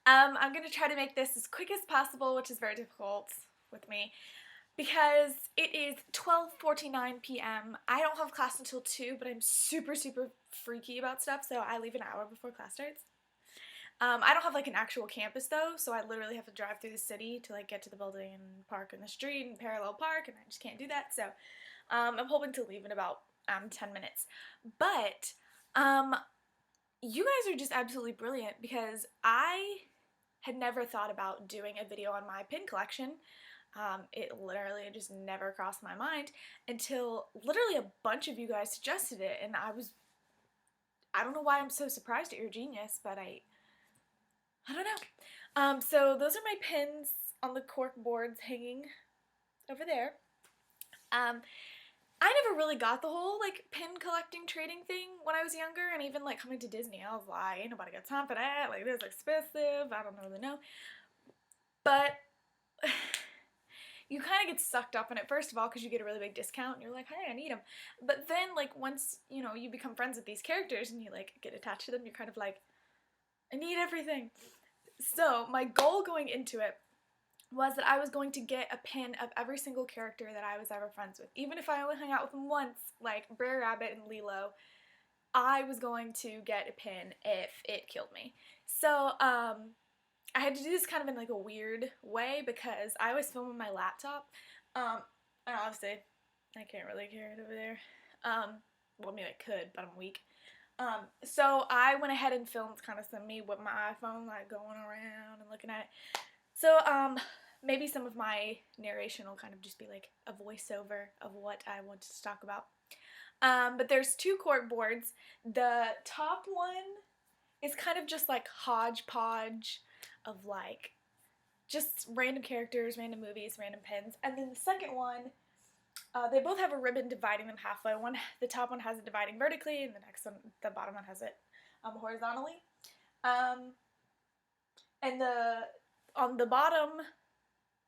I'm going to try to make this as quick as possible, which is very difficult with me, because it is 12:49 p.m. I don't have class until 2, but I'm super, super freaky about stuff, so I leave an hour before class starts. I don't have like an actual campus though, so I literally have to drive through the city to like get to the building and park in the street and parallel park, and I just can't do that. So I'm hoping to leave in about 10 minutes. But um, you guys are just absolutely brilliant because I had never thought about doing a video on my pin collection. It literally just never crossed my mind until literally a bunch of you guys suggested it, and I don't know why I'm so surprised at your genius, but I don't know. So those are my pins on the cork boards hanging over there. I never really got the whole like pin collecting trading thing when I was younger, and even like coming to Disney, I was like, ain't nobody got time for that. Like, this is expensive. I don't really know. But you kind of get sucked up in it, first of all, because you get a really big discount and you're like, hey, I need them. But then, like, once, you become friends with these characters and you, like, get attached to them, you're kind of like, I need everything. So, my goal going into it was that I was going to get a pin of every single character that I was ever friends with. Even if I only hung out with them once, like Brer Rabbit and Lilo, I was going to get a pin if it killed me. So, I had to do this kind of in like a weird way because I was filming my laptop. And obviously, I can't really carry it over there. Well, I mean, I could, but I'm weak. So I went ahead and filmed kind of some me with my iPhone, like going around and looking at it. So, maybe some of my narration will kind of just be like a voiceover of what I wanted to talk about. But there's two cork boards. The top one is kind of just like hodgepodge of like just random characters, random movies, random pins. And then the second one, they both have a ribbon dividing them halfway. The top one has it dividing vertically, and the next one, the bottom one has it horizontally. And on the bottom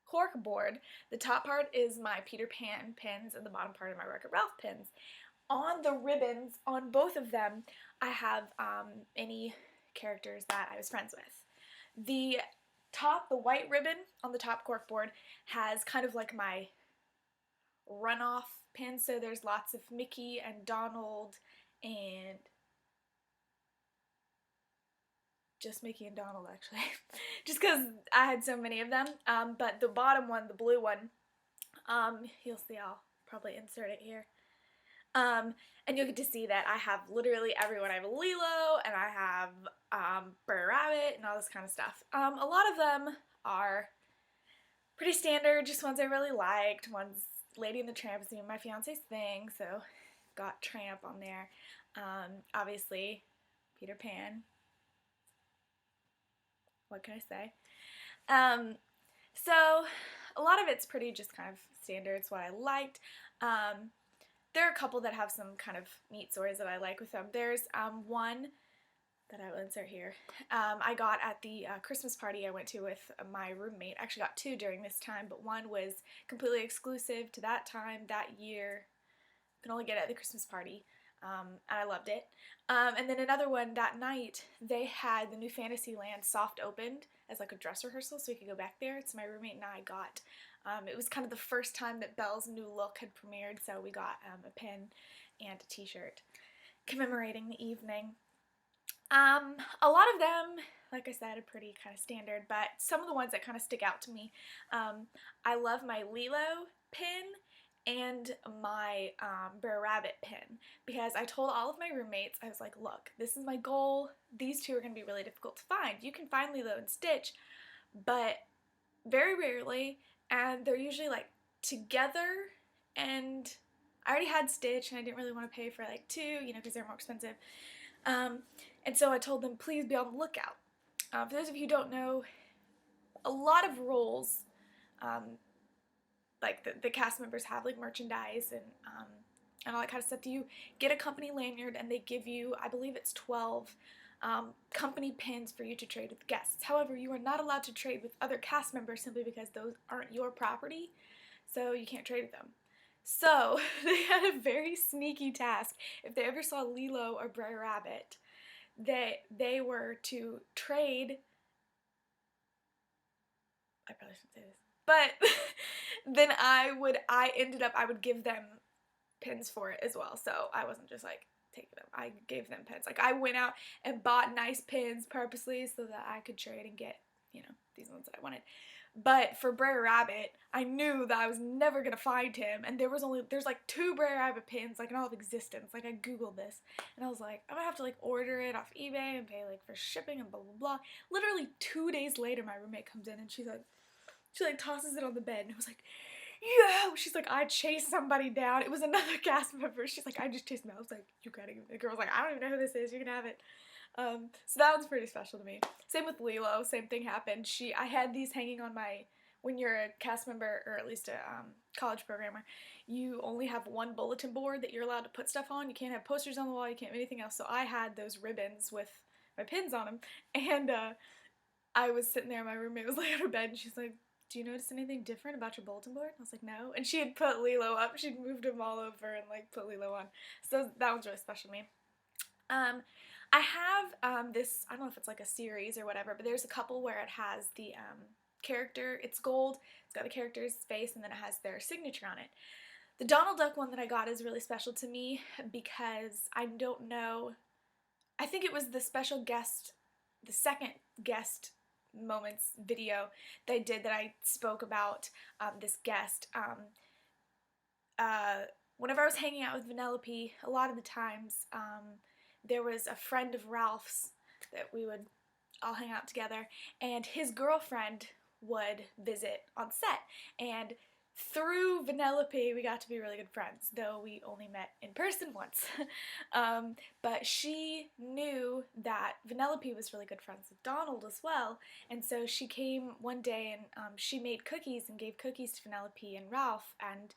cork board, the top part is my Peter Pan pins, and the bottom part are my Wreck-It Ralph pins. On the ribbons, on both of them, I have any characters that I was friends with. The white ribbon on the top cork board has kind of like my runoff pins, so there's lots of Mickey and Donald and just Mickey and Donald, actually, just because I had so many of them. But the bottom one, the blue one, you'll see, I'll probably insert it here. And you'll get to see that I have literally everyone. I have Lilo, and I have Brer Rabbit, and all this kind of stuff. A lot of them are pretty standard, just ones I really liked. One's Lady and the Tramp is my fiance's thing, so got Tramp on there. Obviously, Peter Pan. What can I say? So a lot of it's pretty just kind of standard. It's what I liked. There are a couple that have some kind of neat stories that I like with them. There's one that I will insert here. I got at the Christmas party I went to with my roommate. I actually got two during this time, but one was completely exclusive to that time, that year. You can only get it at the Christmas party. And I loved it. And then another one that night, they had the new Fantasyland soft opened as like a dress rehearsal, so we could go back there. So my roommate and I got, it was kind of the first time that Belle's new look had premiered, so we got a pin and a t-shirt commemorating the evening. A lot of them, like I said, are pretty kind of standard, but some of the ones that kind of stick out to me, I love my Lilo pin and my Brer Rabbit pin, because I told all of my roommates, I was like, look, this is my goal. These two are going to be really difficult to find. You can find Lilo and Stitch, but very rarely, and they're usually like together, and I already had Stitch and I didn't really want to pay for like two, because they're more expensive. And so I told them, please be on the lookout. For those of you who don't know, a lot of roles, like the cast members have like merchandise and all that kind of stuff. You get a company lanyard and they give you, I believe it's 12 company pins for you to trade with guests. However, you are not allowed to trade with other cast members simply because those aren't your property, so you can't trade with them. So they had a very sneaky task. If they ever saw Lilo or Brer Rabbit, they were to trade I probably shouldn't say this. But then I would give them pins for it as well. So I wasn't just like taking them. I gave them pins. Like I went out and bought nice pins purposely so that I could trade and get, these ones that I wanted. But for Brer Rabbit, I knew that I was never gonna find him, and there's like 2 Brer Rabbit pins like in all of existence. Like I googled this, and I was like, I'm gonna have to like order it off eBay and pay like for shipping and blah blah blah. Literally 2 days later, my roommate comes in and she tosses it on the bed, and I was like, yo! She's like, I chased somebody down. It was another cast member. She's like, I just chased him out. I was like, you gotta give me. The girl's like, I don't even know who this is. You can have it. So that one's pretty special to me. Same with Lilo. Same thing happened. I had these hanging on my. When you're a cast member, or at least a college programmer, you only have one bulletin board that you're allowed to put stuff on. You can't have posters on the wall. You can't have anything else. So I had those ribbons with my pins on them, and I was sitting there. My roommate was laying on her bed, and she's like, do you notice anything different about your bulletin board? I was like, no. And she had put Lilo up. She'd moved him all over and like put Lilo on. So that one's really special to me. I have this, I don't know if it's like a series or whatever, but there's a couple where it has the character, it's gold, it's got the character's face, and then it has their signature on it. The Donald Duck one that I got is really special to me because I don't know, I think it was the special guest, the second guest moments video that I did that I spoke about this guest. Whenever I was hanging out with Vanellope, a lot of the times there was a friend of Ralph's that we would all hang out together, and his girlfriend would visit on set, and through Vanellope, we got to be really good friends, though we only met in person once. But she knew that Vanellope was really good friends with Donald as well, and so she came one day and she made cookies and gave cookies to Vanellope and Ralph, and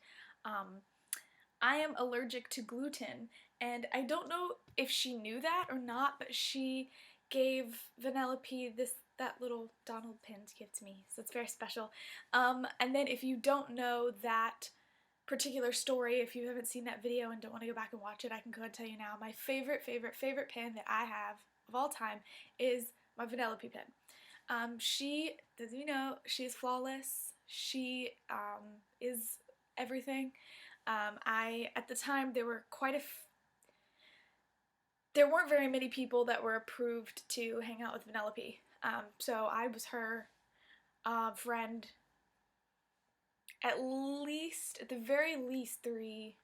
I am allergic to gluten, and I don't know if she knew that or not, but she gave Vanellope that little Donald pin to give to me, so it's very special. And then if you don't know that particular story, if you haven't seen that video and don't want to go back and watch it, I can go ahead and tell you now. My favorite pin that I have of all time is my Vanellope pin. She, as you know, she is flawless. She is everything. At the time, there weren't very many people that were approved to hang out with Vanellope. So I was her friend at the very least 3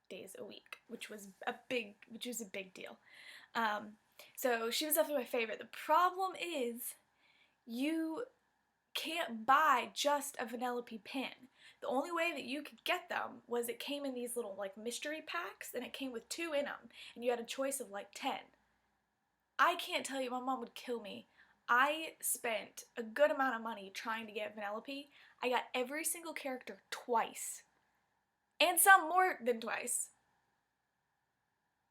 days a week, which was a big deal. So she was definitely my favorite. The problem is you can't buy just a Vanellope pin. The only way that you could get them was it came in these little like mystery packs, and it came with 2 in them, and you had a choice of like 10. I can't tell you, my mom would kill me. I spent a good amount of money trying to get Vanellope. I got every single character twice, and some more than twice,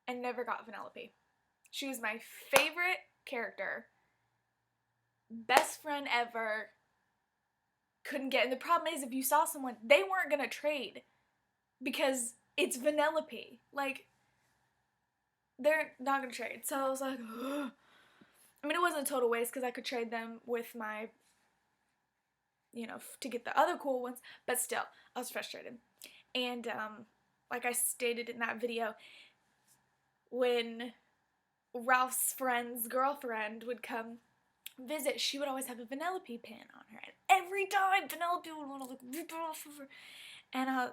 and never got Vanellope. She was my favorite character, best friend ever, couldn't get, and the problem is if you saw someone, they weren't gonna trade because it's Vanellope. Like, they're not gonna trade. So I was like, ugh. I mean, it wasn't a total waste because I could trade them with my, to get the other cool ones, but still, I was frustrated. And, like I stated in that video, when Ralph's friend's girlfriend would come visit, she would always have a Vanellope pin on her, and every time Vanellope would want to like rip it off of her, and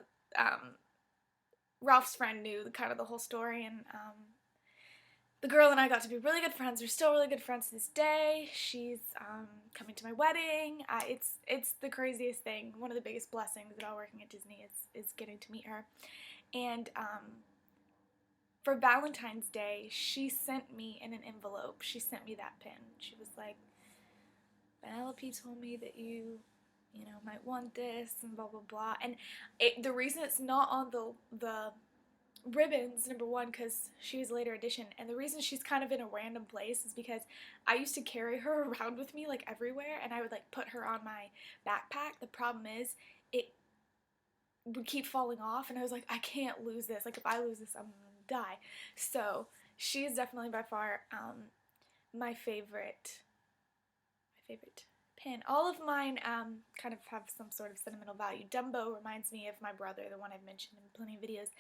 Ralph's friend knew kind of the whole story, and the girl and I got to be really good friends. We're still really good friends to this day. She's coming to my wedding. It's the craziest thing. One of the biggest blessings about working at Disney is getting to meet her. And for Valentine's Day, she sent me in an envelope. She sent me that pin. She was like, Vanellope told me that you might want this and blah blah blah. And the reason it's not on the ribbons, number one, because she was a later edition, and the reason she's kind of in a random place is because I used to carry her around with me like everywhere, and I would like put her on my backpack. The problem is it would keep falling off, and I was like, I can't lose this. Like, if I lose this, I'm gonna die. So she is definitely by far my favorite pin. All of mine kind of have some sort of sentimental value. Dumbo reminds me of my brother, the one I've mentioned in plenty of videos.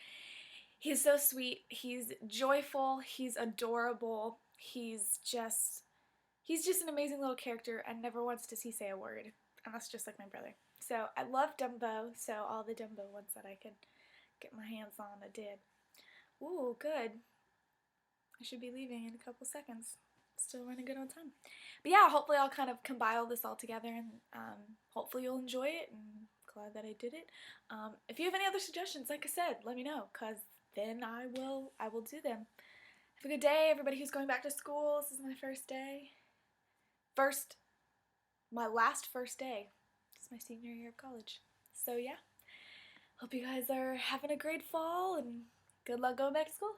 He's so sweet. He's joyful. He's adorable. He's just an amazing little character and never once does he say a word. And that's just like my brother. So I love Dumbo, so all the Dumbo ones that I could get my hands on, I did. Ooh, good. I should be leaving in a couple seconds. Still running good on time. But yeah, hopefully I'll kind of compile this all together and hopefully you'll enjoy it, and glad that I did it. If you have any other suggestions, like I said, let me know, because then I will do them. Have a good day, everybody who's going back to school. This is my first day. My last first day. It's my senior year of college. So yeah, hope you guys are having a great fall and good luck going back to school.